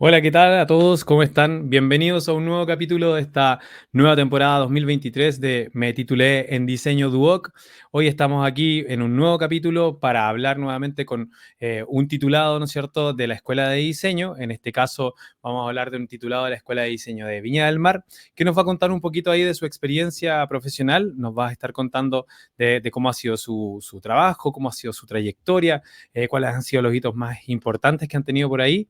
Hola, ¿qué tal a todos? ¿Cómo están? Bienvenidos a un nuevo capítulo de esta nueva temporada 2023 de Me titulé en Diseño Duoc. Hoy estamos aquí en un nuevo capítulo para hablar nuevamente con un titulado, ¿no es cierto?, de la Escuela de Diseño. En este caso vamos a hablar de un titulado de la Escuela de Diseño de Viña del Mar, que nos va a contar un poquito ahí de su experiencia profesional. Nos va a estar contando de cómo ha sido su trabajo, cómo ha sido su trayectoria, cuáles han sido los hitos más importantes que han tenido por ahí.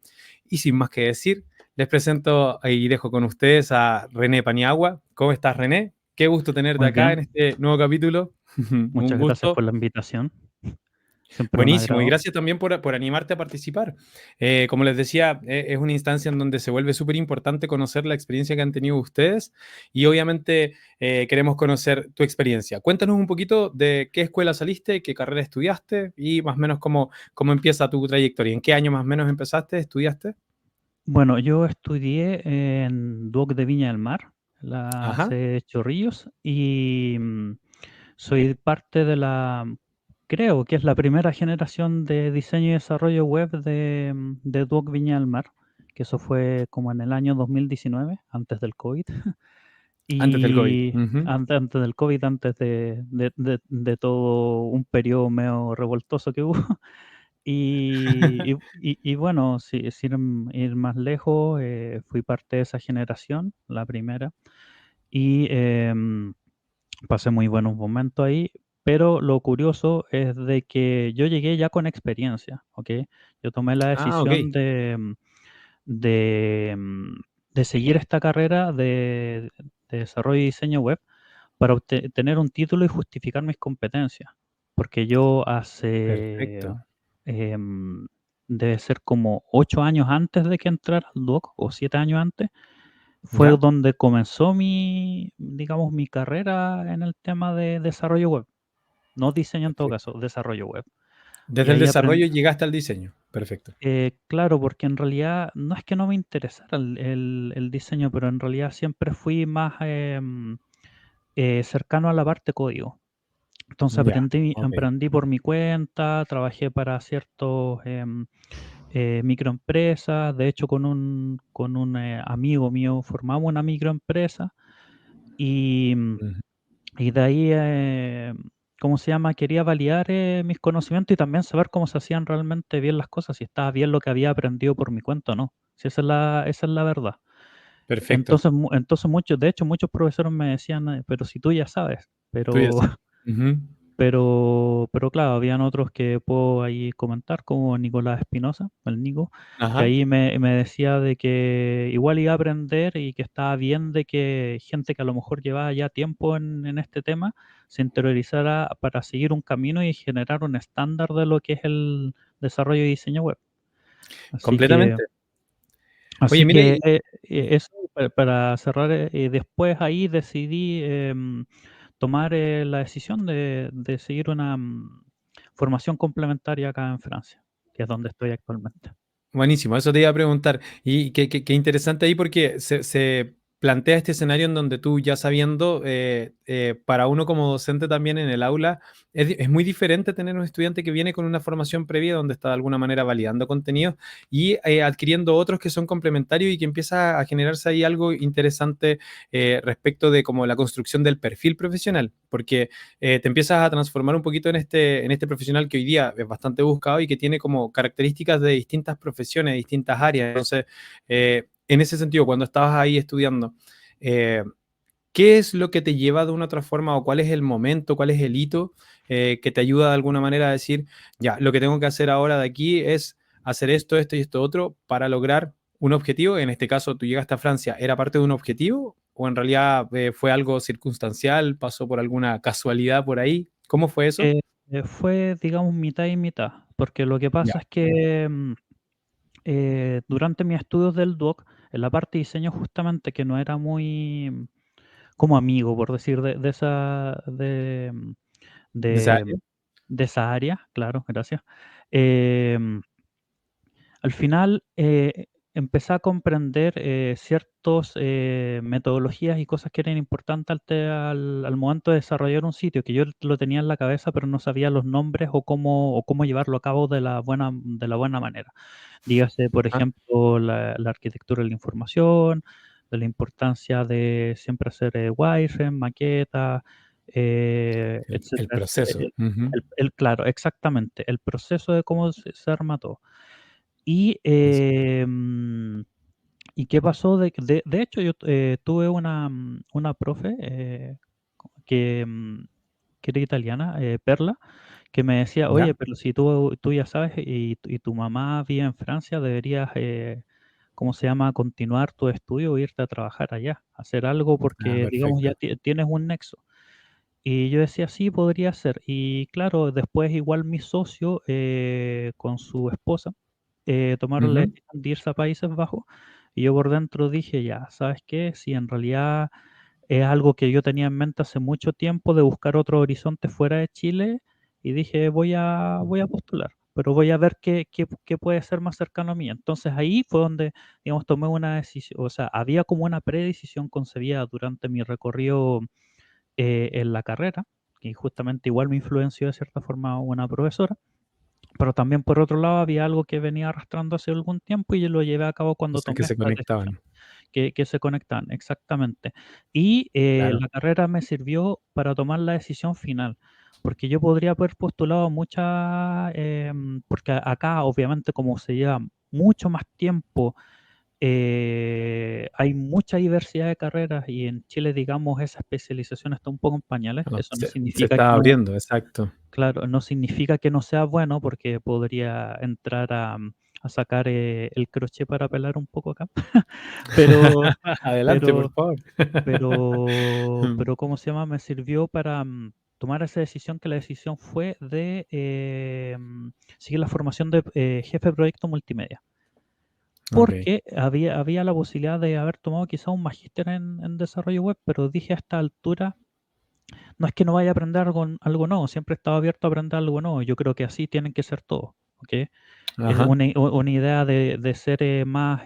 Y sin más que decir, les presento y dejo con ustedes a René Paniagua. ¿Cómo estás, René? Qué gusto tenerte Muy acá en bien, este nuevo capítulo. Un muchas gracias gusto. por la invitación. Siempre un Buenísimo. Y agrado. gracias también por animarte a participar. Como les decía, es una instancia en donde se vuelve súper importante conocer la experiencia que han tenido ustedes y obviamente queremos conocer tu experiencia. Cuéntanos un poquito de qué escuela saliste, qué carrera estudiaste y más o menos cómo empieza tu trayectoria. ¿En qué año más o menos empezaste, estudiaste? Bueno, yo estudié en Duoc de Viña del Mar, la Ajá. sede de Chorrillos, y soy parte de creo que es la primera generación de diseño y desarrollo web de Duoc Viña del Mar, que eso fue como en el año 2019, antes del COVID. Antes del COVID. Y Ujú. antes del COVID, antes de todo un periodo medio revoltoso que hubo. Y bueno, sin ir más lejos, fui parte de esa generación, la primera, y pasé muy buenos momentos ahí, pero lo curioso es de que yo llegué ya con experiencia, ¿ok? Yo tomé la Ah, ok. decisión de, mm, de seguir esta carrera de desarrollo y diseño web para tener un título y justificar mis competencias, porque yo hace Perfecto. em, debe ser como 8 años antes de que entrara al Duoc, o 7 años antes, fue ¿Ya? donde comenzó digamos, mi carrera en el tema de desarrollo web. No diseño en todo Perfecto. caso, desarrollo web. Y Desde el ahí desarrollo aprendí, llegaste al diseño. Perfecto. claro, porque en realidad no es que no me interesara el diseño, pero en realidad siempre fui más cercano a la parte código. Entonces Ya, ok. aprendí por mi cuenta, trabajé para ciertos microempresas. De hecho, con un amigo mío formamos una microempresa y, Ujú. y de ahí, ¿cómo se llama? Quería validar mis conocimientos y también saber cómo se hacían realmente bien las cosas, si estaba bien lo que había aprendido por mi cuenta o no. Si esa es la verdad. Perfecto. Entonces muchos, de hecho, muchos profesores me decían, pero si tú ya sabes, Tú ya pero sabes. Ujú. pero claro, habían otros que puedo ahí comentar, como Nicolás Espinosa, el Nico, que Ajá. ahí me decía de que igual iba a aprender y que estaba bien de que gente que a lo mejor llevaba ya tiempo en este tema se interiorizara para seguir un camino y generar un estándar de lo que es el desarrollo y diseño web. Así que, Completamente. Oye, así mira, que y- eso para cerrar, después ahí decidí tomar la decisión de seguir una formación complementaria acá en Francia, que es donde estoy actualmente. buenísimo, eso te iba a preguntar. Y qué interesante ahí porque se plantea este escenario en donde tú ya sabiendo, para uno como docente también en el aula, es muy diferente tener un estudiante que viene con una formación previa donde está de alguna manera validando contenidos y adquiriendo otros que son complementarios y que empieza a generarse ahí algo interesante respecto de como la construcción del perfil profesional, porque te empiezas a transformar un poquito en este profesional que hoy día es bastante buscado y que tiene como características de distintas profesiones, distintas áreas. Entonces, en ese sentido, cuando estabas ahí estudiando, eh, ¿qué es lo que te lleva de una otra forma o cuál es el momento, cuál es el hito que te ayuda de alguna manera a decir, ya, lo que tengo que hacer ahora de aquí es hacer esto, esto y esto otro para lograr un objetivo? En este caso, tú llegaste a Francia, ¿era parte de un objetivo o en realidad fue algo circunstancial, pasó por alguna casualidad por ahí? ¿Cómo fue eso? Eh, fue, digamos, mitad y mitad, porque lo que Ya, pasa es que durante mis estudios del Duoc, en la parte de diseño justamente que no era muy como amigo, por decir, de esa de, área. de esa área, claro, gracias. Em, Al final, empecé a comprender ciertas metodologías y cosas que eran importantes al momento de desarrollar un sitio, que yo lo tenía en la cabeza, pero no sabía los nombres o cómo llevarlo a cabo de la buena manera. Dígase, por Ajá. ejemplo, la arquitectura de la información, de la importancia de siempre hacer wireframe, maquetas, El etcétera. proceso. Ujú. Claro, exactamente, el proceso de cómo se arma todo. Y, Es ¿y qué pasó? De hecho, yo tuve una profe que, que era italiana, Perla, que me decía, ¿Ya? oye, pero si tú ya sabes y tu mamá vive en Francia, deberías, ¿cómo se llama?, continuar tu estudio o irte a trabajar allá, hacer algo Ah, porque, digamos, ya perfecto. tienes un nexo. Y yo decía, sí, podría ser. Y claro, después igual mi socio con su esposa tomaron la Ujú. decisión de irse a Países Bajos y yo por dentro dije, ya, ¿sabes qué? Si en realidad es algo que yo tenía en mente hace mucho tiempo de buscar otro horizonte fuera de Chile y dije, voy a postular, pero voy a ver qué puede ser más cercano a mí. Entonces ahí fue donde, digamos, tomé una decisión, o sea, había como una predecisión concebida durante mi recorrido en la carrera, que justamente igual me influenció de cierta forma una profesora, pero también por otro lado había algo que venía arrastrando hace algún tiempo y yo lo llevé a cabo O cuando sea, que tomé se esta decisión, conectaban. que se conectan, exactamente. Y Claro. la carrera me sirvió para tomar la decisión final, porque yo podría haber postulado muchas, porque acá obviamente como se lleva mucho más tiempo hay mucha diversidad de carreras y en Chile, digamos, esa especialización está un poco en pañales. No, Eso no se significa está que no, abriendo, exacto. claro, no significa que no sea bueno, porque podría entrar a sacar el crochet para pelar un poco acá. Pero, Adelante, por pero, favor. pero, ¿cómo se llama? Me sirvió para tomar esa decisión, que la decisión fue de seguir la formación de jefe de proyecto multimedia. Okey. Porque había la posibilidad de haber tomado quizá un magíster en desarrollo web, pero dije a esta altura, no es que no vaya a aprender algo nuevo, siempre he estado abierto a aprender algo nuevo. Yo creo que así tienen que ser todos, ¿ok? Es Ajá. una idea de ser más,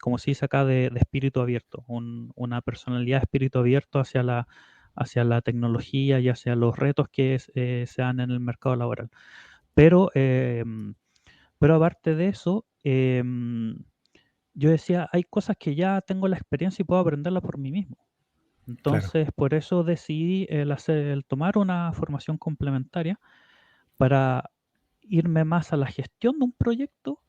como se dice acá, de espíritu abierto, una personalidad de espíritu abierto hacia la tecnología y hacia los retos que se dan en el mercado laboral. Pero, pero aparte de eso, yo decía, hay cosas que ya tengo la experiencia y puedo aprenderlas por mí mismo. Claro. Entonces, por eso decidí el tomar una formación complementaria para irme más a la gestión de un proyecto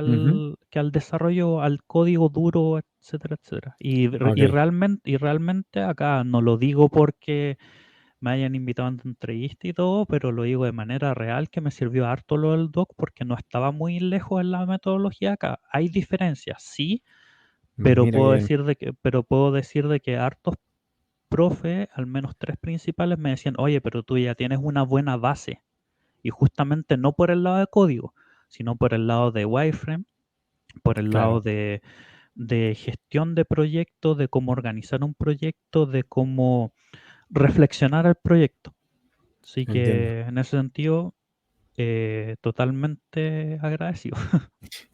Ujú. que al desarrollo, al código duro, etcétera, etcétera. Okey. Y realmente acá no lo digo porque me hayan invitado a una entrevista y todo, pero lo digo de manera real que me sirvió harto lo del doc porque no estaba muy lejos en la metodología acá. Hay diferencias, sí, Mira qué bien. pero puedo decir de que hartos profes, al menos 3 principales, me decían: "Oye, pero tú ya tienes una buena base", y justamente no por el lado de código, sino por el lado de wireframe, por el lado Claro, de gestión de proyectos, de cómo organizar un proyecto, de cómo reflexionar el proyecto. Así entiendo. que en ese sentido, totalmente agradecido.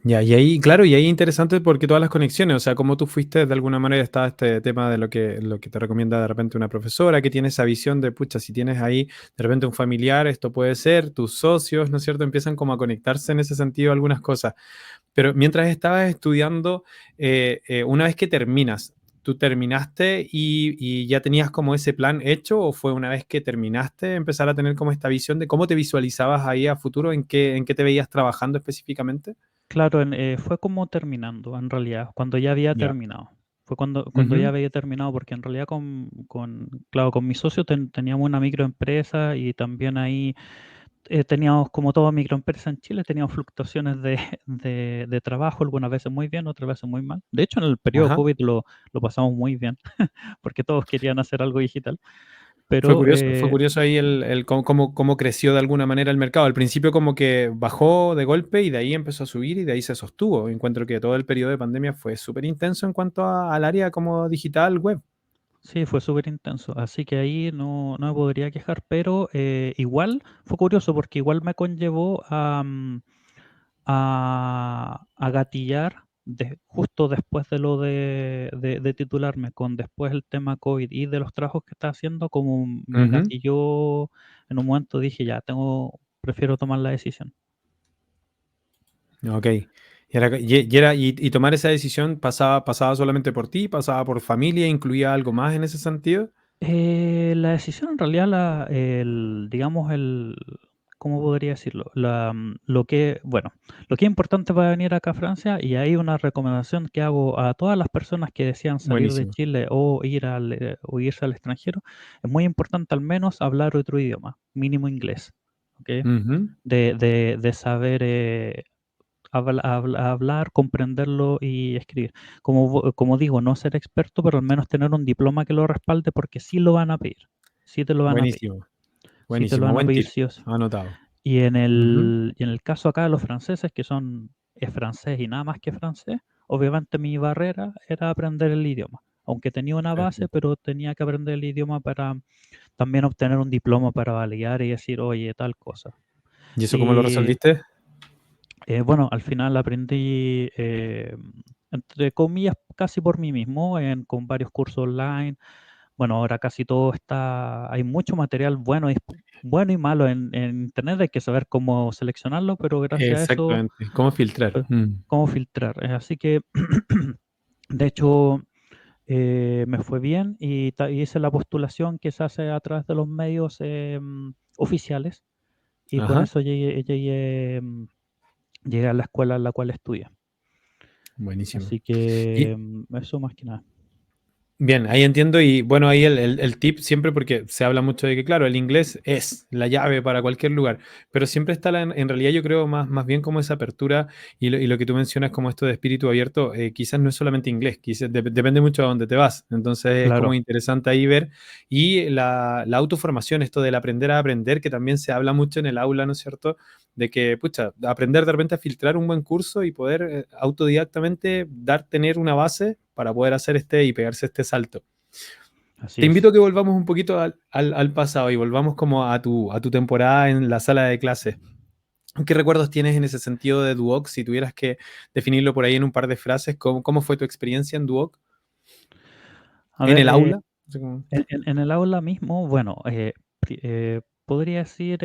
Ya, y ahí, claro, y ahí interesante porque todas las conexiones, o sea, cómo tú fuiste, de alguna manera está este tema de lo que te recomienda de repente una profesora, que tiene esa visión de, pucha, si tienes ahí de repente un familiar, esto puede ser, tus socios, ¿no es cierto? Empiezan como a conectarse en ese sentido algunas cosas. Pero mientras estabas estudiando, una vez que terminas, ¿tú terminaste y ya tenías como ese plan hecho o fue una vez que terminaste empezar a tener como esta visión de cómo te visualizabas ahí a futuro, en qué te veías trabajando específicamente? Claro, fue como terminando, en realidad, cuando ya había Ya. terminado. Fue cuando ya Ujú. había terminado, porque en realidad claro, con mi socio teníamos una microempresa y también ahí teníamos, como toda microempresa en Chile, teníamos fluctuaciones de trabajo, algunas veces muy bien, otras veces muy mal. De hecho, en el periodo Ajá. COVID lo pasamos muy bien, porque todos querían hacer algo digital, pero Fue curioso ahí el cómo creció de alguna manera el mercado. Al principio como que bajó de golpe y de ahí empezó a subir y de ahí se sostuvo. Encuentro que todo el periodo de pandemia fue súper intenso en cuanto al área como digital web. sí, fue súper intenso, así que ahí no me podría quejar, pero igual fue curioso porque igual me conllevó a gatillar justo después de lo de titularme, con después el tema COVID y de los trabajos que estaba haciendo, como me Ujú. gatilló en un momento, dije ya, prefiero tomar la decisión. Ok. Y tomar esa decisión pasaba solamente por ti, pasaba por familia, incluía algo más en ese sentido. La decisión en realidad, digamos, ¿cómo podría decirlo? Lo que es importante para venir acá a Francia, y hay una recomendación que hago a todas las personas que desean salir de Buenísimo. Chile o irse al extranjero, es muy importante al menos hablar otro idioma, mínimo inglés, ¿ok? Ujú. De saber hablar, comprenderlo y escribir. Como digo, no ser experto, pero al menos tener un diploma que lo respalde, porque sí lo van a pedir. Sí te lo van a pedir. Buenísimo, Sí te lo buenísimo, van a buen pedir tip, sí o sí. anotado. Y en Ujú. el caso acá de los franceses, es francés y nada más que francés, obviamente mi barrera era aprender el idioma. Aunque tenía una base, Perfecto. pero tenía que aprender el idioma para también obtener un diploma para validar y decir, oye, tal cosa. ¿Y eso cómo lo Y resolviste? bueno, al final aprendí, entre comillas, casi por mí mismo, con varios cursos online. Bueno, ahora casi todo hay mucho material bueno y malo en internet, hay que saber cómo seleccionarlo, pero gracias a eso, Exactamente. ¿Cómo filtrar? eh, cómo filtrar. Así que, de hecho, me fue bien y hice la postulación que se hace a través de los medios oficiales, y con Ajá. eso llegué a la escuela en la cual estudié. Buenísimo. Así que Y eso más que nada. bien, ahí entiendo y bueno, ahí el tip siempre porque se habla mucho de que, claro, el inglés es la llave para cualquier lugar, pero siempre está en realidad yo creo más bien como esa apertura y lo que tú mencionas como esto de espíritu abierto, quizás no es solamente inglés, quizás depende mucho de dónde te vas, entonces es como Claro, interesante ahí ver y la autoformación, esto del aprender a aprender, que también se habla mucho en el aula, ¿no es cierto? De que, pucha, aprender de repente a filtrar un buen curso y poder autodidactamente tener una base para poder hacer y pegarse este salto. así Te es. invito a que volvamos un poquito al pasado y volvamos como a tu temporada en la sala de clase. ¿Qué recuerdos tienes en ese sentido de Duoc? Si tuvieras que definirlo por ahí en un par de frases, ¿cómo fue tu experiencia en Duoc? A ¿En ver, el aula? Así como- en el aula mismo, bueno, podría decir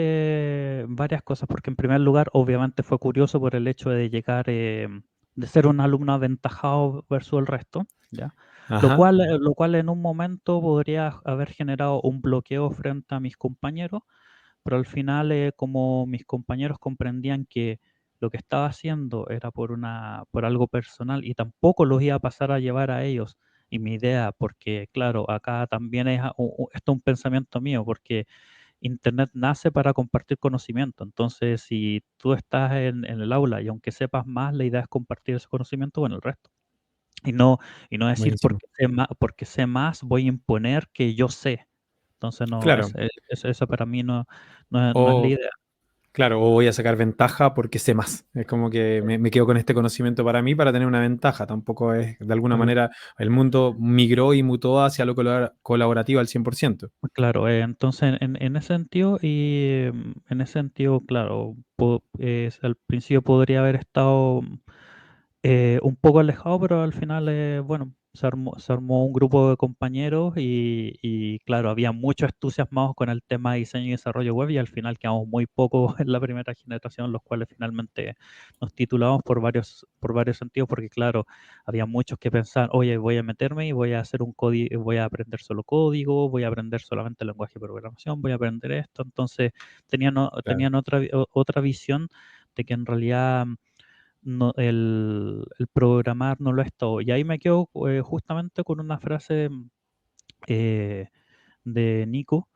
varias cosas, porque en primer lugar, obviamente fue curioso por el hecho de llegar, de ser un alumno aventajado versus el resto, ¿ya? Ajá, Lo cual en un momento podría haber generado un bloqueo frente a mis compañeros, pero al final, como mis compañeros comprendían que lo que estaba haciendo era por algo personal y tampoco los iba a pasar a llevar a ellos. Y mi idea, porque claro, acá también esto es un pensamiento mío, porque Internet nace para compartir conocimiento. Entonces, si tú estás en el aula y aunque sepas más, la idea es compartir ese conocimiento con el resto. Y no, y no decir buenísimo. porque sé más, voy a imponer que yo sé. Entonces, no, Claro, eso para mí no es la o idea. claro, o voy a sacar ventaja porque sé más. Es como que me quedo con este conocimiento para mí para tener una ventaja. Tampoco es, de alguna manera, el mundo migró y mutó hacia lo colaborativo al 100%. Claro, entonces en ese sentido en ese sentido, claro, al principio podría haber estado un poco alejado, pero al final, bueno, se armó un grupo de compañeros y claro, había muchos entusiasmados con el tema de diseño y desarrollo web, y al final quedamos muy pocos en la primera generación, los cuales finalmente nos titulamos por varios sentidos, porque claro, había muchos que pensaban, oye, voy a meterme y voy a hacer un código, voy a aprender solo código, voy a aprender solamente el lenguaje de programación, voy a aprender esto. Entonces Claro, tenían otra visión de que en realidad no, el programar no lo es todo. Y ahí me quedo justamente con una frase eh, de Nico,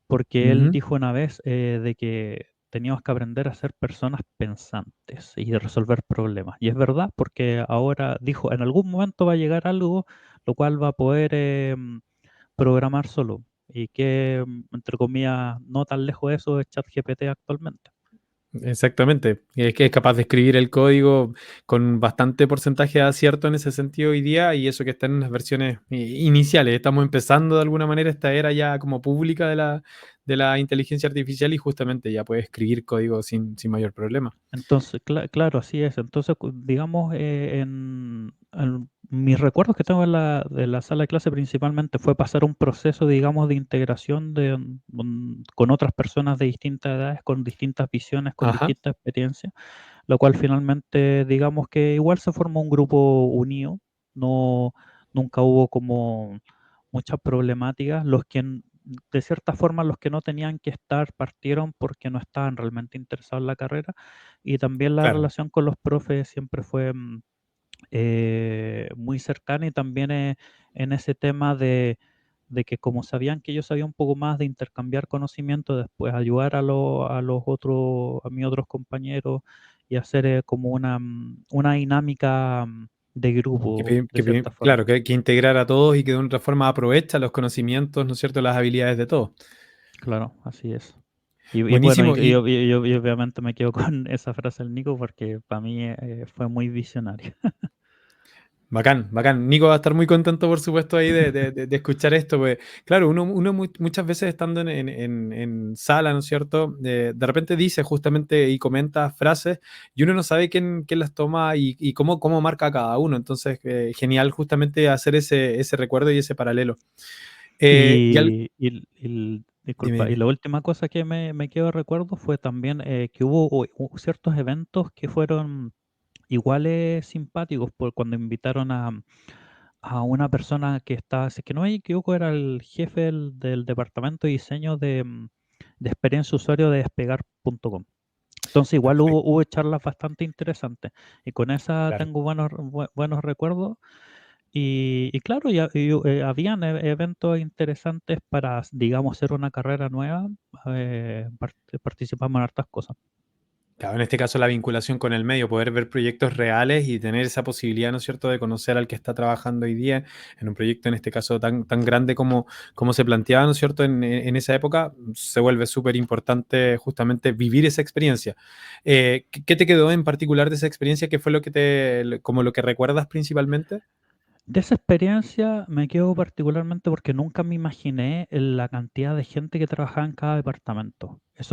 porque él ujú, dijo una vez de que teníamos que aprender a ser personas pensantes y de resolver problemas. Y es verdad, porque ahora dijo, en algún momento va a llegar algo lo cual va a poder programar solo. Y que, entre comillas, no tan lejos de eso es ChatGPT actualmente. Exactamente. Es que es capaz de escribir el código con bastante porcentaje de acierto en ese sentido hoy día, y eso que está en unas versiones iniciales. Estamos empezando de alguna manera esta era ya como pública de la inteligencia artificial, y justamente ya puede escribir código sin mayor problema. Entonces, claro, así es. Entonces, digamos, mis recuerdos que tengo de la sala de clase principalmente fue pasar un proceso, digamos, de integración con otras personas de distintas edades, con distintas visiones, con Ajá, distintas experiencias, lo cual finalmente, digamos que igual se formó un grupo unido, no, nunca hubo como muchas problemáticas. De cierta forma, los que no tenían que estar partieron porque no estaban realmente interesados en la carrera, y también la claro. relación con los profes siempre fue muy cercana, y también en ese tema de que como sabían que yo sabía un poco más de intercambiar conocimiento, después ayudar a los otros, a mis otros compañeros, y hacer como una dinámica de grupo, de cierta forma. Claro, que integrar a todos y que de otra forma aprovecha los conocimientos, ¿no es cierto?, las habilidades de todos. Claro, así es. Y bueno, Buenísimo. y obviamente me quedo con esa frase del Nico porque para mí fue muy visionario. Bacán, bacán. Nico va a estar muy contento, por supuesto, ahí de escuchar esto, pues, claro, uno muchas veces estando en sala, ¿no es cierto? De repente dice justamente y comenta frases, y uno no sabe quién las toma y cómo marca cada uno. Entonces, genial justamente hacer ese recuerdo y ese paralelo. Dime, Disculpa, y dime. la última cosa que me quedo de recuerdo fue también que hubo ciertos eventos que fueron iguales simpáticos por cuando invitaron a una persona que estaba, si es que no me equivoco, era el jefe del departamento de diseño de experiencia usuario de despegar.com. Entonces igual Perfecto, hubo charlas bastante interesantes, y con esa claro. tengo buenos recuerdos. Y claro, habían eventos interesantes para, digamos, hacer una carrera nueva. Participamos en hartas cosas. Claro, en este caso la vinculación con el medio, poder ver proyectos reales y tener esa posibilidad, ¿no es cierto?, de conocer al que está trabajando hoy día en un proyecto, en este caso tan grande como se planteaba, ¿no es cierto?, en esa época, se vuelve súper importante justamente vivir esa experiencia. ¿Qué te quedó en particular de esa experiencia? ¿Qué fue como lo que recuerdas principalmente? De esa experiencia me quedo particularmente porque nunca me imaginé la cantidad de gente que trabajaba en cada departamento. Ya,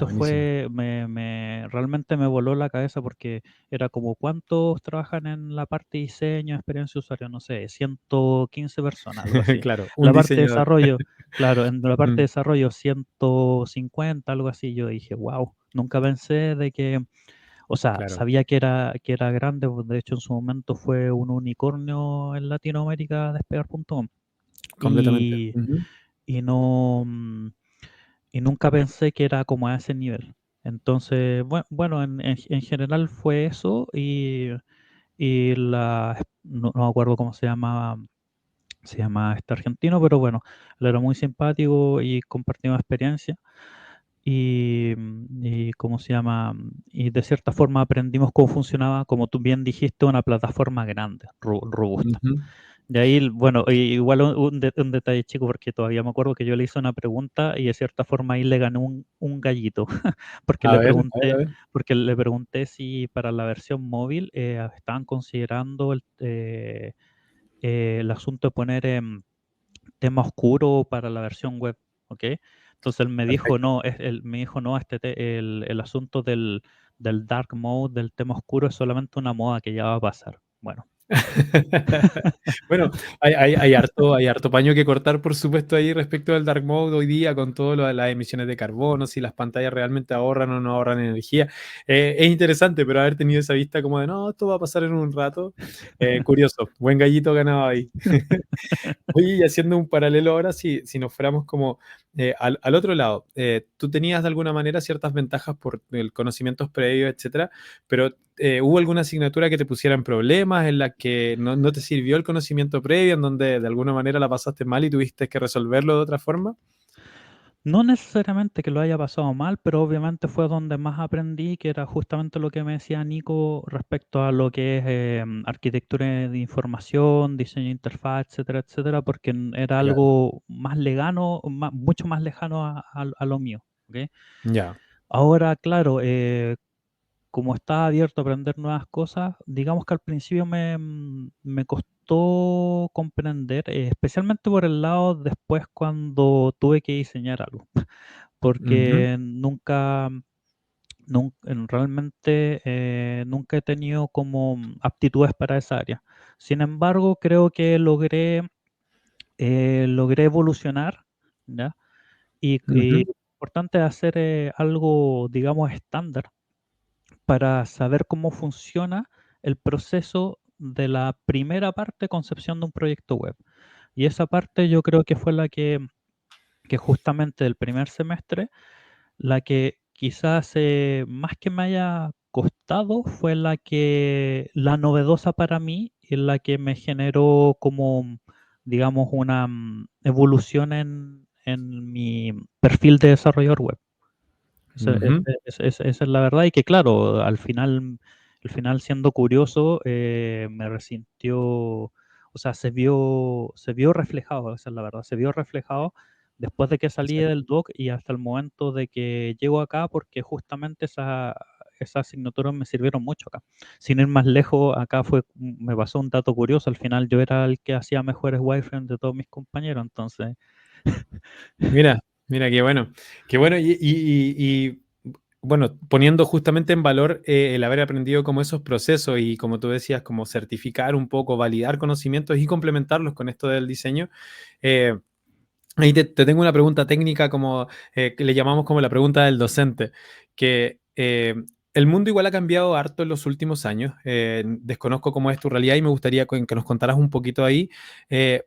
buenísimo. Realmente me voló la cabeza porque era como cuántos trabajan en la parte de diseño, experiencia de usuario, no sé, 115 personas, algo así. Claro, un La parte de diseñador. desarrollo, claro, en la parte de Mm, desarrollo 150, algo así. Yo dije, wow, nunca pensé de que, o sea, claro, sabía que era grande, pues, de hecho en su momento fue un unicornio en Latinoamérica despegar.com, completamente. y, Ujú. y no y nunca pensé que era como a ese nivel. Entonces, bueno, en general fue eso, no me acuerdo cómo se llama este argentino, pero bueno, él era muy simpático y compartimos experiencia. Y ¿cómo se llama? Y de cierta forma aprendimos cómo funcionaba, como tú bien dijiste, una plataforma grande, robusta. Ujú. De ahí, bueno, igual un detalle chico, porque todavía me acuerdo que yo le hice una pregunta y de cierta forma ahí le gané un gallito, porque A ver, a ver, a ver. le pregunté si para la versión móvil estaban considerando el asunto de poner tema oscuro para la versión web, ¿ok? Entonces él me dijo, Perfecto. no, él me dijo, no, el asunto del dark mode, del tema oscuro, es solamente una moda que ya va a pasar. Bueno, Bueno, hay harto paño que cortar, por supuesto, ahí respecto al dark mode hoy día, con todo lo de las emisiones de carbono, si las pantallas realmente ahorran o no ahorran energía. Es interesante, pero haber tenido esa vista como de, no, esto va a pasar en un rato. Curioso, buen gallito ganado ahí. Oye, y haciendo un paralelo ahora, si nos fuéramos como al otro lado, tú tenías de alguna manera ciertas ventajas por el conocimientos previos, etcétera, pero ¿hubo alguna asignatura que te pusiera en problemas, en la que no te sirvió el conocimiento previo, en donde de alguna manera la pasaste mal y tuviste que resolverlo de otra forma? no necesariamente que lo haya pasado mal, pero obviamente fue donde más aprendí, que era justamente lo que me decía Nico respecto a lo que es arquitectura de información, diseño de interfaz, etcétera, etcétera, porque era Claro, algo más lejano, mucho más lejano a lo mío, ¿ok? ya. Ahora, claro, como estaba abierto a aprender nuevas cosas, digamos que al principio me costó comprender, especialmente por el lado después cuando tuve que diseñar algo, Ujú, porque realmente nunca he tenido como aptitudes para esa área. Sin embargo, creo que logré evolucionar, ¿ya? Y ujú. lo importante es hacer algo, digamos, estándar para saber cómo funciona el proceso de la primera parte, concepción de un proyecto web. Y esa parte yo creo que fue que justamente del primer semestre, la que quizás más que me haya costado fue la novedosa para mí y la que me generó como, digamos, una evolución en mi perfil de desarrollador web. Ujú. Esa es la verdad y que claro, al final siendo curioso, me resintió, o sea, se vio reflejado, esa es la verdad, se vio reflejado después de que salí Exacto. del doc y hasta el momento de que llego acá, porque justamente esas asignaturas me sirvieron mucho acá. Sin ir más lejos, acá me pasó un dato curioso, al final yo era el que hacía mejores wireframes de todos mis compañeros, entonces, Mira, mira, qué bueno. Qué bueno. Bueno, poniendo justamente en valor el haber aprendido como esos procesos y como tú decías, como certificar un poco, validar conocimientos y complementarlos con esto del diseño. eh, Ahí te tengo una pregunta técnica como que le llamamos como la pregunta del docente, que el mundo igual ha cambiado harto en los últimos años. Desconozco cómo es tu realidad y me gustaría que nos contaras un poquito ahí. eh,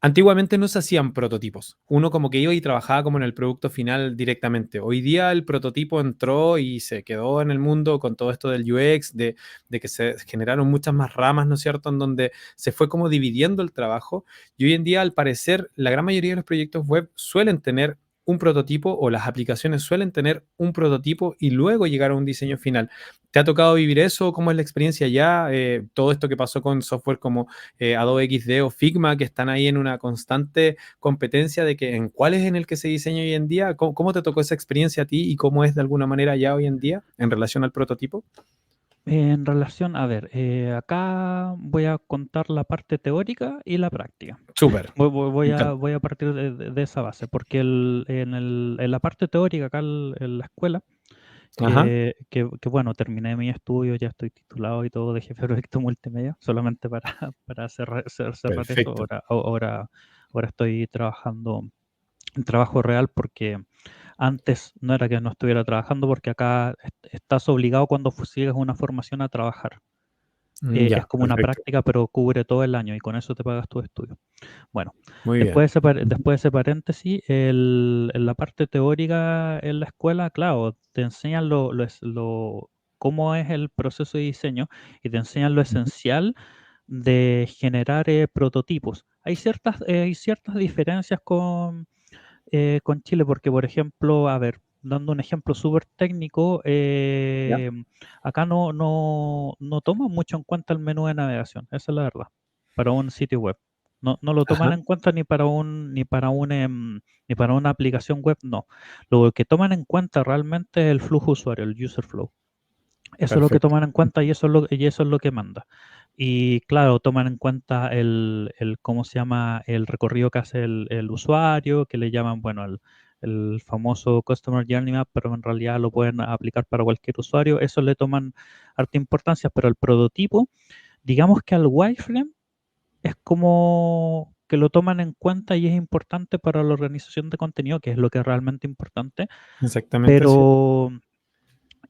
Antiguamente no se hacían prototipos. Uno como que iba y trabajaba como en el producto final directamente. Hoy día el prototipo entró y se quedó en el mundo con todo esto del UX, de que se generaron muchas más ramas, ¿no es cierto?, en donde se fue como dividiendo el trabajo. Y hoy en día, al parecer, la gran mayoría de los proyectos web suelen tener un prototipo o las aplicaciones suelen tener un prototipo y luego llegar a un diseño final. ¿Te ha tocado vivir eso? ¿Cómo es la experiencia ya? Todo esto que pasó con software como Adobe XD o Figma, que están ahí en una constante competencia de que en cuál es en el que se diseña hoy en día. ¿Cómo te tocó esa experiencia a ti y cómo es de alguna manera ya hoy en día en relación al prototipo? en relación, a ver, acá voy a contar la parte teórica y la práctica. Súper, me encanta. Voy a partir de esa base, porque en la parte teórica acá en la escuela, Ajá, bueno, terminé mi estudio, ya estoy titulado y todo de jefe de proyecto multimedia, solamente para, para cerrar eso, perfecto. ahora estoy trabajando en trabajo real porque antes no era que no estuviera trabajando, porque acá estás obligado cuando sigues una formación a trabajar. Es Ya, como una perfecto. práctica, pero cubre todo el año y con eso te pagas tu estudio. Bueno, Muy bien. después de ese paréntesis, en la parte teórica en la escuela, claro, te enseñan cómo es el proceso de diseño y te enseñan lo Ujú. esencial de generar prototipos. Hay ciertas diferencias con Chile, porque por ejemplo, a ver, dando un ejemplo súper técnico, Ya. acá no toman mucho en cuenta el menú de navegación, esa es la verdad, para un sitio web. No lo toman Ajá, en cuenta ni para una aplicación web, no. Lo que toman en cuenta realmente es el flujo usuario, el user flow. Eso es lo que perfecto. toman en cuenta y eso es lo que manda. Y claro, toman en cuenta ¿cómo se llama? El recorrido que hace el usuario, que le llaman, bueno, el famoso Customer Journey Map, pero en realidad lo pueden aplicar para cualquier usuario. Eso le toman harta importancia, pero el prototipo, digamos que al wireframe es como que lo toman en cuenta y es importante para la organización de contenido, que es lo que es realmente importante, Exactamente, sí. pero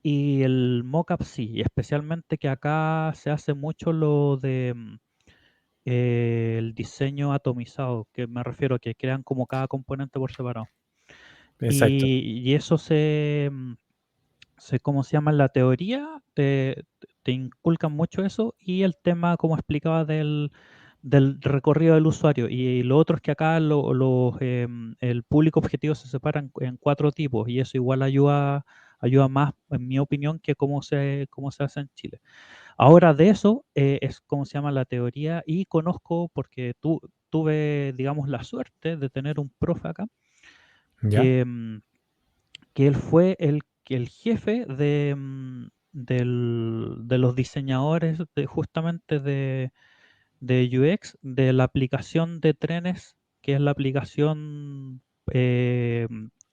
y el mockup sí, y especialmente que acá se hace mucho lo de el diseño atomizado, que me refiero a que crean como cada componente por separado. Exacto. Y eso ¿cómo se llama? En la teoría te inculcan mucho eso y el tema, como explicaba, del recorrido del usuario. Y lo otro es que acá el público objetivo se separa en cuatro tipos y eso igual ayuda más, en mi opinión, que cómo se hace en Chile. Ahora de eso es como se llama la teoría y conozco porque tuve, digamos, la suerte de tener un profe acá Ya. que, que él fue que el jefe de los diseñadores justamente de UX, de la aplicación de trenes, que es la aplicación que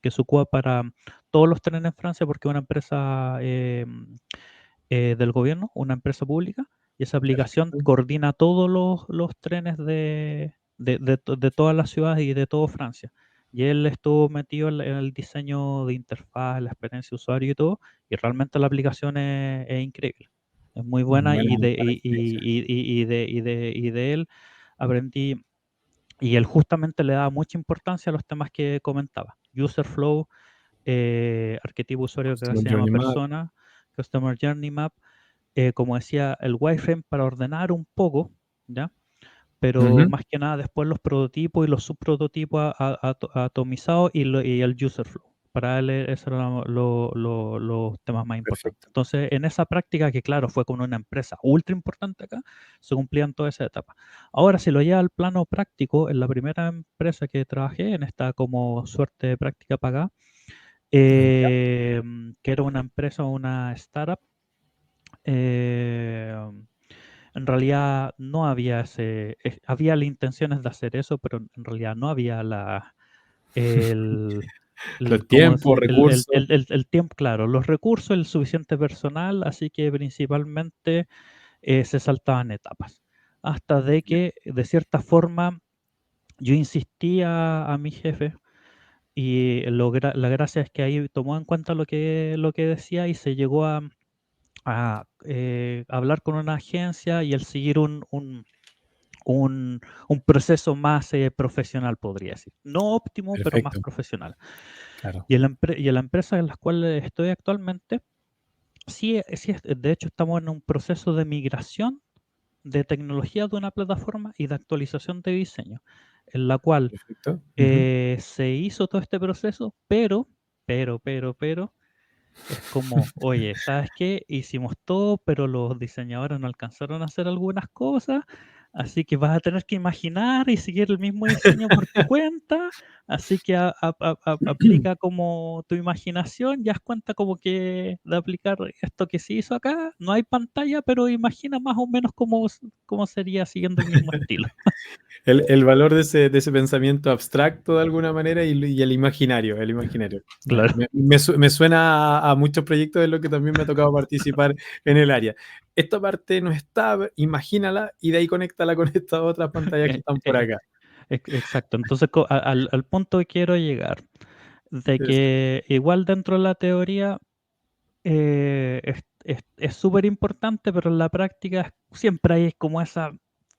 se ocupa para todos los trenes en Francia, porque es una empresa del gobierno, una empresa pública, y esa aplicación Perfecto. coordina todos los trenes de todas las ciudades y de toda Francia. Y él estuvo metido en el diseño de interfaz, la experiencia de usuario y todo, y realmente la aplicación es increíble. Es muy buena Buena, y buena experiencia. y de él aprendí, y él justamente le daba mucha importancia a los temas que comentaba. User flow, arquetipo usuario que acá Customer se llama Journey Map. persona, Customer Journey Map, como decía, el wireframe para ordenar un poco, ¿ya? Pero Ujú. más que nada después los prototipos y los subprototipos atomizados y el user flow. Para él esos eran los temas más importantes. Perfecto. Entonces, en esa práctica, que claro, fue con una empresa ultra importante acá, se cumplían todas esas etapas. Ahora, si lo lleva al plano práctico, en la primera empresa que trabajé, en esta como suerte de práctica pagada, Ya. que era una empresa, una startup, eh, en realidad no había había las intenciones de hacer eso, pero en realidad no había el, Los ¿cómo tiempos, decir? recursos. El tiempo, claro, los recursos, el suficiente personal, así que principalmente se saltaban etapas. Hasta de Ya. que, de cierta forma, yo insistía a mi jefe y la gracia es que ahí tomó en cuenta lo que decía y se llegó a hablar con una agencia y el seguir un proceso más profesional, podría decir. No óptimo, pero más Perfecto. profesional. Claro. Y en la empresa en la cual estoy actualmente, sí, de hecho estamos en un proceso de migración de tecnología de una plataforma y de actualización de diseño, en la cual Perfecto. Ujú. se hizo todo este proceso, pero, es como, oye, ¿sabes qué? Hicimos todo, pero los diseñadores no alcanzaron a hacer algunas cosas, así que vas a tener que imaginar y seguir el mismo diseño por tu cuenta, así que aplica como tu imaginación, ya haz cuenta como que de aplicar esto que se hizo acá, no hay pantalla, pero imagina más o menos cómo sería siguiendo el mismo estilo. El valor de ese pensamiento abstracto de alguna manera y el imaginario, el imaginario. Claro. Me suena a muchos proyectos en los que también me ha tocado participar en el área. Esta parte no está, imagínala y de ahí conéctala con estas otras pantallas que Eh, están por eh, acá. Exacto. Entonces, al punto que quiero llegar, de Exacto. que igual dentro de la teoría es súper importante, pero en la práctica siempre hay como esa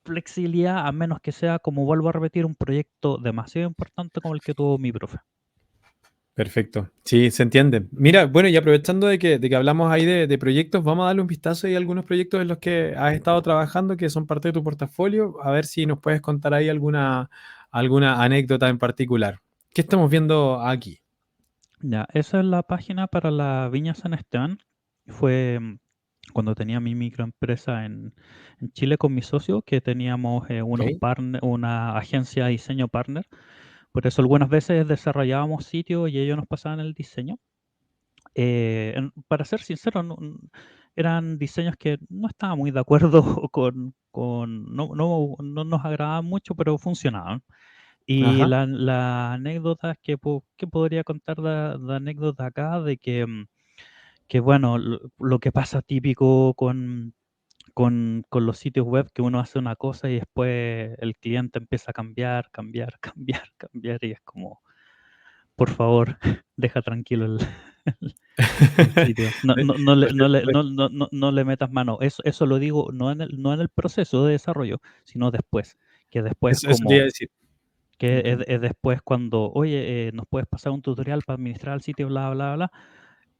flexibilidad, a menos que sea, como vuelvo a repetir, un proyecto demasiado importante como el que tuvo mi profe. Perfecto. Sí, se entiende. Mira, bueno, y aprovechando de que hablamos ahí de proyectos, vamos a darle un vistazo ahí a algunos proyectos en los que has estado trabajando que son parte de tu portafolio, a ver si nos puedes contar ahí alguna anécdota en particular. ¿Qué estamos viendo aquí? Ya, esa es la página para la Viña San Esteban. Fue cuando tenía mi microempresa en Chile con mi socio, que teníamos Ok. una agencia de diseño partner. Por eso algunas veces desarrollábamos sitios y ellos nos pasaban el diseño. Para ser sincero, eran diseños que no estaba muy de acuerdo no nos agradaban mucho, pero funcionaban. Y Ajá. la anécdota que podría contar de anécdota acá, de que bueno, lo que pasa típico con los sitios web, que uno hace una cosa y después el cliente empieza a cambiar, cambiar, cambiar, cambiar, y es como, por favor, deja tranquilo el sitio. Perfecto. No le metas mano. Eso lo digo no en el proceso de desarrollo, sino después. Que después Eso te iba a como decir. que Ujú. es después cuando, oye, ¿nos puedes pasar un tutorial para administrar el sitio, bla, bla, bla?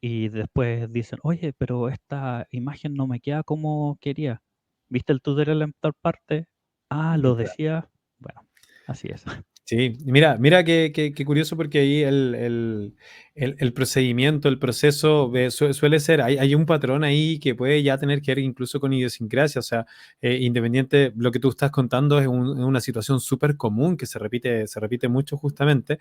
Y después dicen, oye, pero esta imagen no me queda como quería. ¿Viste el tutorial en tal parte? Ah, lo decía. Bueno, así es. Sí, mira qué curioso porque ahí el procedimiento, el proceso suele ser, hay un patrón ahí que puede ya tener que ver incluso con idiosincrasia, o sea, independiente, lo que tú estás contando es una situación súper común que se repite mucho justamente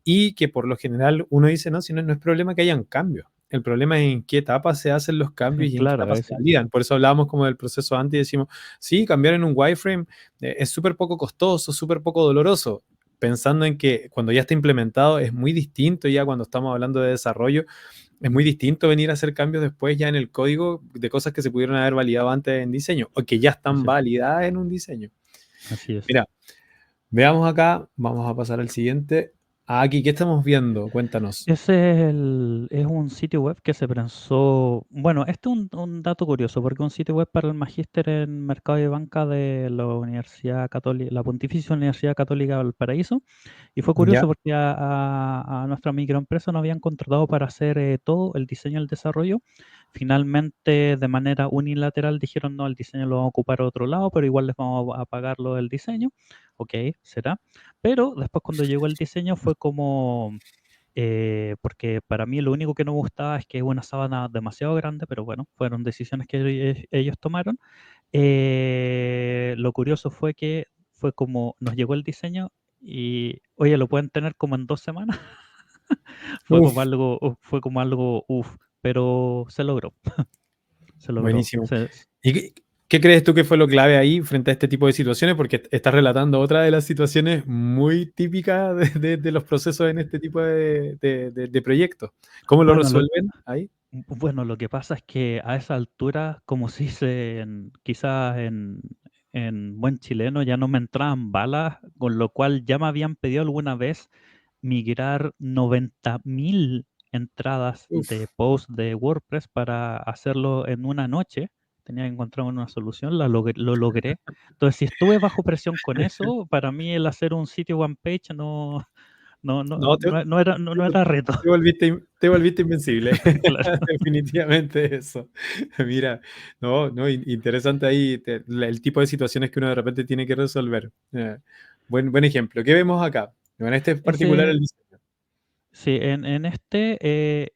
y que por lo general uno dice, no, si no, no es problema que hayan cambios. el problema es en qué etapa se hacen los cambios y en qué Claro, etapa se validan. Por eso hablábamos como del proceso antes y decimos, sí, cambiar en un wireframe es súper poco costoso, súper poco doloroso, pensando en que cuando ya está implementado es muy distinto ya cuando estamos hablando de desarrollo, es muy distinto venir a hacer cambios después ya en el código de cosas que se pudieron haber validado antes en diseño o que ya están así es, validadas en un diseño. así es. Mira, veamos acá, vamos a pasar al siguiente. Aquí, ¿qué estamos viendo? Cuéntanos. Es un sitio web que se pensó, bueno, este es un dato curioso, porque es un sitio web para el magíster en Mercado y Banca de la Universidad Católica, la Pontificia Universidad Católica de Valparaíso, y fue ¿Ya? curioso porque a nuestra microempresa nos habían contratado para hacer todo el diseño y el desarrollo. Finalmente, de manera unilateral, dijeron, no, el diseño lo vamos a ocupar a otro lado, pero igual les vamos a pagar lo del diseño. Ok, será. Pero después cuando llegó el diseño fue como porque para mí lo único que no me gustaba es que es una sábana demasiado grande, pero bueno, fueron decisiones que ellos tomaron. Lo curioso fue que fue como nos llegó el diseño y, oye, lo pueden tener como en 2 semanas. Uf, Fue como algo, uff, pero se logró, se logró. buenísimo. ¿Y qué crees tú que fue lo clave ahí frente a este tipo de situaciones? Porque estás relatando otra de las situaciones muy típicas de los procesos en este tipo de proyectos. ¿Cómo lo Bueno, resuelven ahí? Bueno, lo que pasa es que a esa altura, como se dice quizás en buen chileno, ya no me entraban balas, con lo cual ya me habían pedido alguna vez migrar 90.000 entradas de Uf. post de WordPress para hacerlo en una noche. Tenía que encontrar una solución, lo logré. Entonces, si estuve bajo presión con eso, para mí el hacer un sitio one page No, no era reto. te volviste invencible. Claro. Definitivamente eso. Mira, no, no, interesante ahí el tipo de situaciones que uno de repente tiene que resolver. Buen ejemplo. ¿Qué vemos acá? Bueno, este es particular Ese, el diseño. Sí, en este,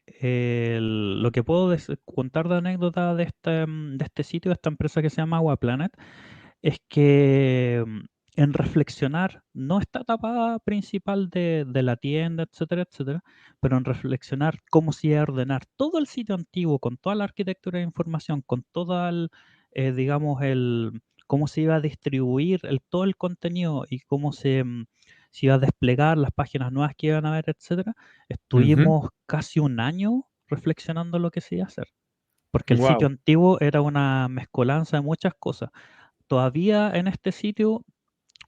lo que puedo contar de anécdota de este sitio, de esta empresa que se llama Planet, es que en reflexionar, no esta etapa principal de la tienda, etcétera, etcétera, pero en reflexionar cómo se iba a ordenar todo el sitio antiguo, con toda la arquitectura de información, con todo digamos, cómo se iba a distribuir todo el contenido y cómo se iba a desplegar las páginas nuevas que iban a haber, etcétera. Estuvimos casi un año reflexionando lo que se iba a hacer, porque el sitio Wow. antiguo era una mezcolanza de muchas cosas. Todavía en este sitio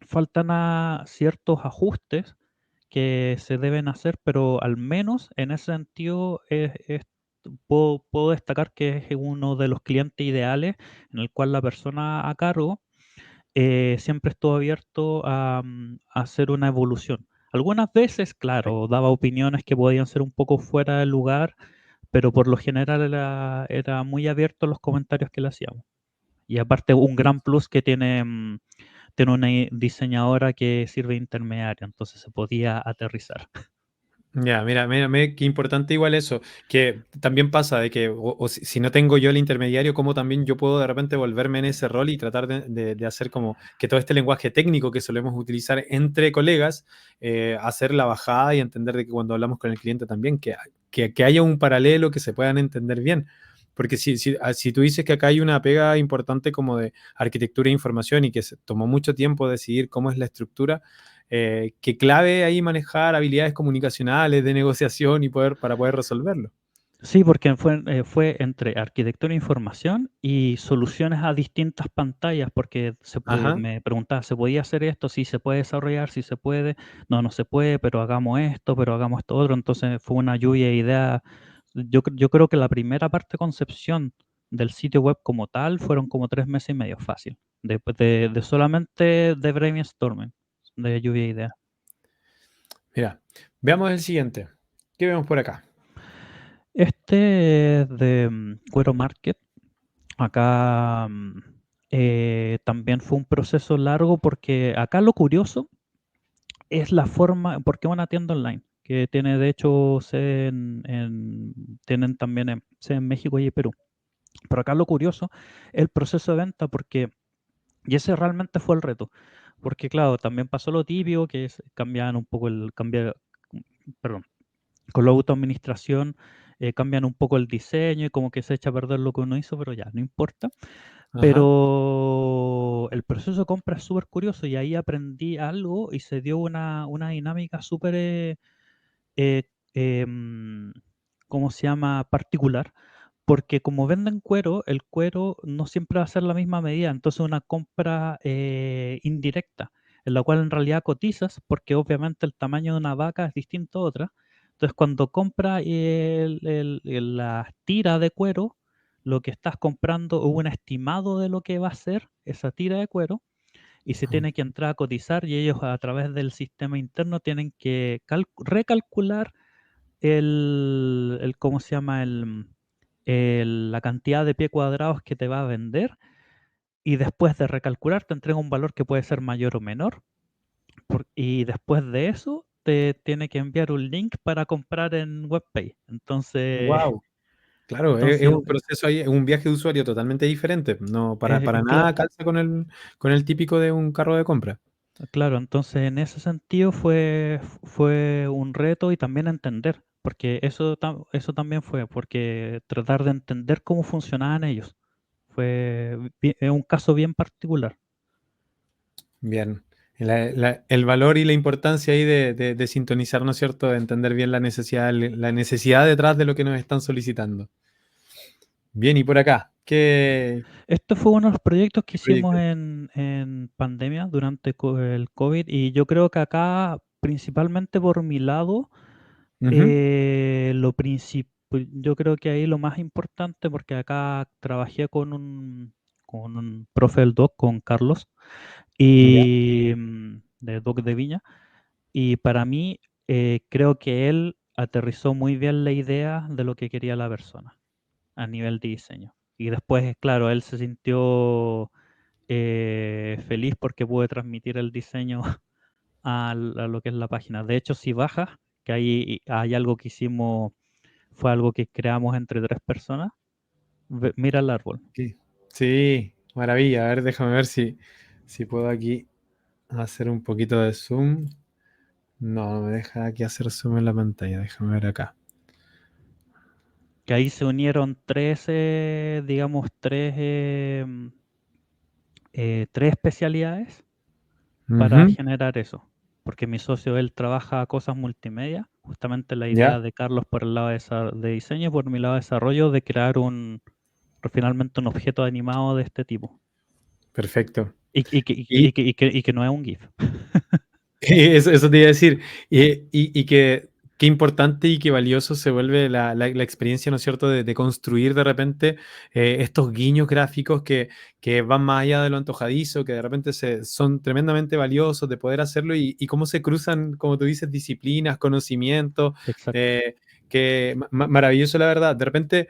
faltan ciertos ajustes que se deben hacer, pero al menos en ese sentido puedo destacar que es uno de los clientes ideales en el cual la persona a cargo siempre estuvo abierto a hacer una evolución. Algunas veces, claro, daba opiniones que podían ser un poco fuera de lugar, pero por lo general era muy abierto a los comentarios que le hacíamos. Y aparte, un gran plus que tiene una diseñadora que sirve de intermediaria, entonces se podía aterrizar. Ya, mira, qué importante igual eso, que también pasa de que, o si no tengo yo el intermediario, como también yo puedo de repente volverme en ese rol y tratar de hacer como que todo este lenguaje técnico que solemos utilizar entre colegas, hacer la bajada y entender de que cuando hablamos con el cliente también, que haya un paralelo que se puedan entender bien. Porque si tú dices que acá hay una pega importante como de arquitectura e información y que se tomó mucho tiempo decidir cómo es la estructura, qué clave ahí manejar habilidades comunicacionales, de negociación y para poder resolverlo. Sí, porque fue entre arquitectura e información y soluciones a distintas pantallas, porque Ajá, me preguntaba, ¿se podía hacer esto? Sí, se puede desarrollar, sí se puede. No, no se puede, pero hagamos esto otro. Entonces fue una lluvia de ideas. Yo creo que la primera parte de concepción del sitio web como tal fueron como 3 meses y medio fácil, de solamente de brainstorming, de lluvia de ideas. mira, veamos el siguiente. ¿Qué vemos por acá? Este es de Cuero Market. Acá también fue un proceso largo porque acá lo curioso es la forma, porque es una tienda online que tiene de hecho sede tienen también sede en México y Perú. Pero acá lo curioso es el proceso de venta porque, y ese realmente fue el reto, porque claro, también pasó lo típico que es cambiar un poco perdón, con la autoadministración cambian un poco el diseño y como que se echa a perder lo que uno hizo, pero ya, no importa. Ajá. Pero el proceso de compra es súper curioso y ahí aprendí algo y se dio una dinámica súper, eh, em, ¿cómo se llama? Particular, porque como venden cuero, el cuero no siempre va a ser la misma medida, entonces una compra indirecta, en la cual en realidad cotizas, porque obviamente el tamaño de una vaca es distinto a otra. Entonces cuando compras la tira de cuero, lo que estás comprando es un estimado de lo que va a ser esa tira de cuero y se tiene que entrar a cotizar y ellos a través del sistema interno tienen que recalcular ¿cómo se llama? La cantidad de pie cuadrados que te va a vender y después de recalcular te entrega un valor que puede ser mayor o menor y después de eso te tiene que enviar un link para comprar en WebPay. Entonces, Wow. Claro, es entonces un proceso ahí, es un viaje de usuario totalmente diferente. No, para claro, nada calza con el típico de un carro de compra. claro, entonces en ese sentido fue un reto y también entender, porque eso también fue, porque tratar de entender cómo funcionaban ellos. Es un caso bien particular. Bien. El valor y la importancia ahí de sintonizar, ¿no es cierto? De entender bien la necesidad detrás de lo que nos están solicitando. Bien, y por acá, ¿qué Esto fue uno de los proyectos que hicimos proyecto? en pandemia durante el COVID y yo creo que acá, principalmente por mi lado, Ujú. yo creo que ahí lo más importante, porque acá trabajé con un profe del doc, con Carlos, Ya, y de Doc de Viña, y para mí creo que él aterrizó muy bien la idea de lo que quería la persona a nivel de diseño. Y después, claro, él se sintió feliz porque pude transmitir el diseño a lo que es la página. De hecho, si bajas, que hay algo que hicimos, fue algo que creamos entre tres personas, mira el árbol. sí. Sí, maravilla. A ver, déjame ver si puedo aquí hacer un poquito de zoom. No, no me deja aquí hacer zoom en la pantalla. Déjame ver acá. Que ahí se unieron tres, digamos, tres especialidades para Ujú. generar eso. Porque mi socio, él trabaja cosas multimedia, justamente la idea Ya, de Carlos por el lado de diseño, por mi lado de desarrollo, de crear finalmente un objeto animado de este tipo. perfecto. Y y que no es un GIF. Eso te iba a decir. Y qué importante y qué valioso se vuelve la experiencia, ¿no es cierto?, de construir de repente estos guiños gráficos que van más allá de lo antojadizo, que de repente son tremendamente valiosos de poder hacerlo y cómo se cruzan, como tú dices, disciplinas, conocimientos, Exacto, eh, que maravilloso la verdad. De repente,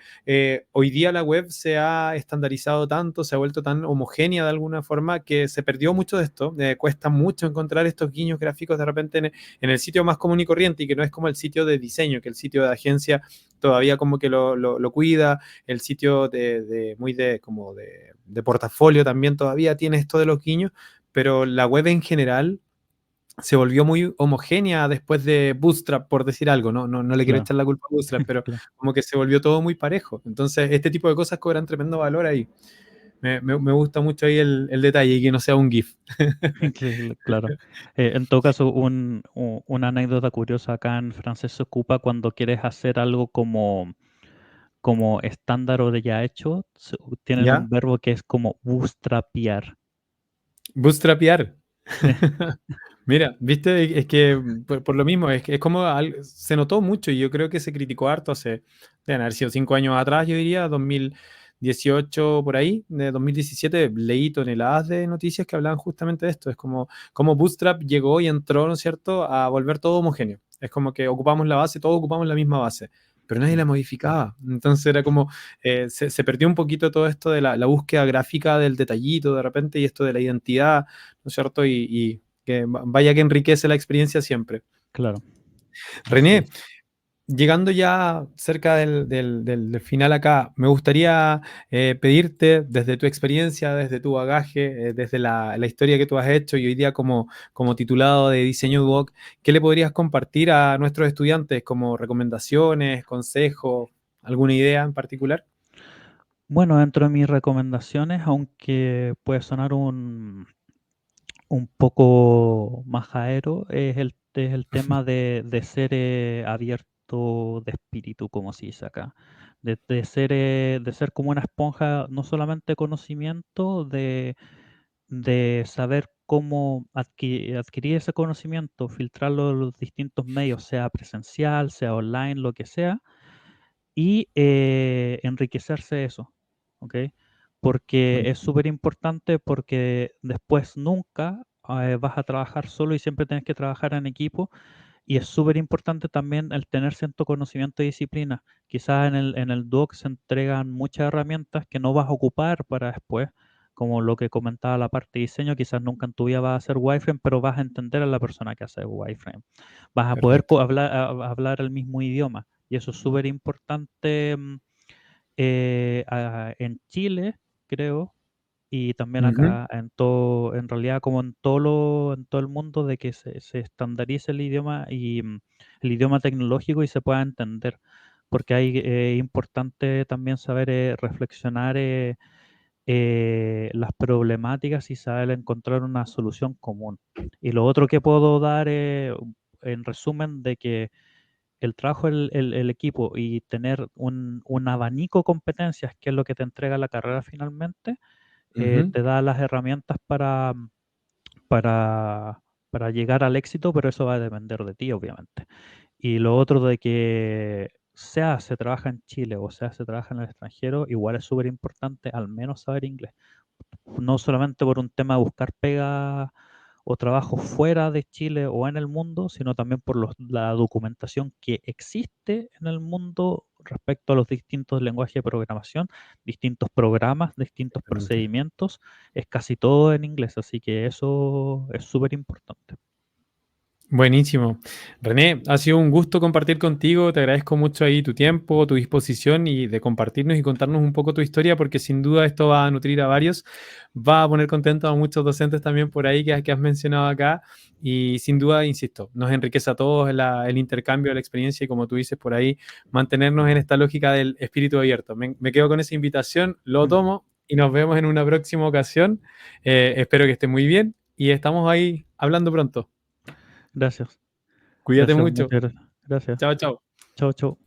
hoy día la web se ha estandarizado tanto, se ha vuelto tan homogénea de alguna forma que se perdió mucho de esto. Cuesta mucho encontrar estos guiños gráficos de repente en el sitio más común y corriente y que no es como el sitio de diseño, que el sitio de agencia todavía como que lo cuida, el sitio muy de portafolio también todavía tiene esto de los guiños, pero la web en general se volvió muy homogénea después de Bootstrap, por decir algo, no le quiero claro, echar la culpa a Bootstrap, pero claro. como que se volvió todo muy parejo. Entonces, este tipo de cosas cobran tremendo valor ahí. Me gusta mucho ahí el detalle y que no sea un GIF. Claro. En todo caso, una anécdota curiosa acá en francés se ocupa cuando quieres hacer algo como estándar o de ya hecho, tienen ¿Ya? un verbo que es como bootstrapear. Bootstrapear. Sí, Mira, viste, es que por lo mismo, es que es como se notó mucho y yo creo que se criticó harto deben haber sido 5 años atrás, yo diría, 2018 por ahí, de 2017, leí toneladas de noticias que hablaban justamente de esto. Es como Bootstrap llegó y entró, ¿no es cierto?, a volver todo homogéneo. Es como que ocupamos la base, todos ocupamos la misma base, pero nadie sí, la modificaba. Entonces era como, se perdió un poquito todo esto de la búsqueda gráfica del detallito de repente y esto de la identidad, ¿no es cierto? Y que vaya que enriquece la experiencia siempre. claro, así René, es. llegando ya cerca del final acá, me gustaría pedirte desde tu experiencia, desde tu bagaje, desde la historia que tú has hecho y hoy día como titulado de Diseño Duoc, ¿qué le podrías compartir a nuestros estudiantes como recomendaciones, consejos? ¿Alguna idea en particular? Bueno, dentro de mis recomendaciones, aunque puede sonar un poco majadero, es el tema de ser abierto de espíritu, como se dice acá. De ser como una esponja, no solamente conocimiento, de saber cómo adquirir ese conocimiento, filtrarlo en los distintos medios, sea presencial, sea online, lo que sea, y enriquecerse de eso, ¿ok? Porque es súper importante porque después nunca vas a trabajar solo y siempre tienes que trabajar en equipo y es súper importante también el tener cierto conocimiento y disciplina. Quizás en el doc se entregan muchas herramientas que no vas a ocupar para después, como lo que comentaba la parte de diseño, quizás nunca en tu vida vas a hacer wireframe, pero vas a entender a la persona que hace wireframe. Vas a poder Perfecto. hablar el mismo idioma y eso es súper importante en Chile, creo, y también Ujú, acá en realidad como en todo el mundo, de que se estandarice el idioma y el idioma tecnológico y se pueda entender. Porque hay importante también saber reflexionar las problemáticas y saber encontrar una solución común. Y lo otro que puedo dar en resumen de que el trabajo el equipo y tener un abanico de competencias, que es lo que te entrega la carrera finalmente, ujú. te da las herramientas para, para llegar al éxito, pero eso va a depender de ti, obviamente. Y lo otro de que sea se trabaja en Chile o sea se trabaja en el extranjero, igual es súper importante al menos saber inglés. No solamente por un tema de buscar pega o trabajo fuera de Chile o en el mundo, sino también por la documentación que existe en el mundo respecto a los distintos lenguajes de programación, distintos programas, distintos Excelente. procedimientos, es casi todo en inglés, así que eso es súper importante. Buenísimo. René, ha sido un gusto compartir contigo. Te agradezco mucho ahí tu tiempo, tu disposición y de compartirnos y contarnos un poco tu historia, porque sin duda esto va a nutrir a varios, va a poner contentos a muchos docentes también por ahí que has mencionado acá. Y sin duda, insisto, nos enriquece a todos el intercambio de la experiencia y como tú dices por ahí, mantenernos en esta lógica del espíritu abierto. Me quedo con esa invitación, lo Mm. tomo y nos vemos en una próxima ocasión. Espero que esté muy bien y estamos ahí hablando pronto. Gracias, Cuídate gracias, mucho. muchas gracias. Gracias. Chao, chao. Chao, chao.